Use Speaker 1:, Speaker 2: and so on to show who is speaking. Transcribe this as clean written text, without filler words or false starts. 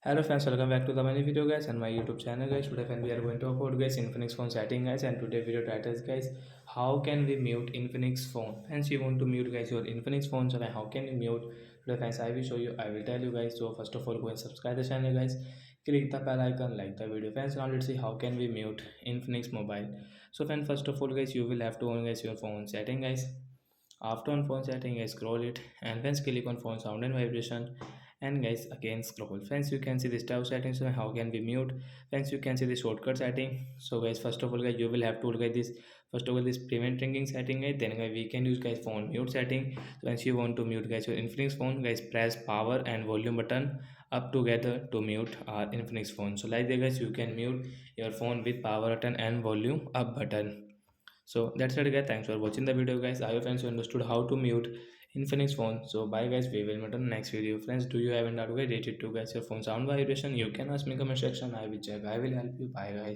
Speaker 1: Hello friends, welcome back to the many video guys and my YouTube channel guys. Today friend we are going to talk about guys Infinix phone setting guys, and today video title is guys how can we mute Infinix phone. Hence you want to mute guys your Infinix phone, so how can you mute? Today friends I will show you, I will tell you guys. So first of all go and subscribe the channel guys, click the bell icon, like the video friends. Now let's see how can we mute Infinix mobile. So friend, first of all guys you will have to on guys your phone setting guys. After on phone setting, I scroll it and then click on phone sound and vibration. And guys, again scroll. Friends, you can see the style settings. So how can we mute? Friends, you can see the shortcut setting. So guys, first of all, guys, you will have to look at this. First of all, this prevent ringing setting. Guys, then guys, we can use guys phone mute setting. So once you want to mute guys your Infinix phone, guys, press power and volume button up together to mute our Infinix phone. So like that, guys, you can mute your phone with power button and volume up button. So that's it guys, thanks for watching the video guys. I hope friends you understood how to mute Infinix phone. So bye guys, we will meet on the next video. Friends, do you have an upgrade rated to guys your phone sound vibration? You can ask me in comment section, I will check, I will help you. Bye guys.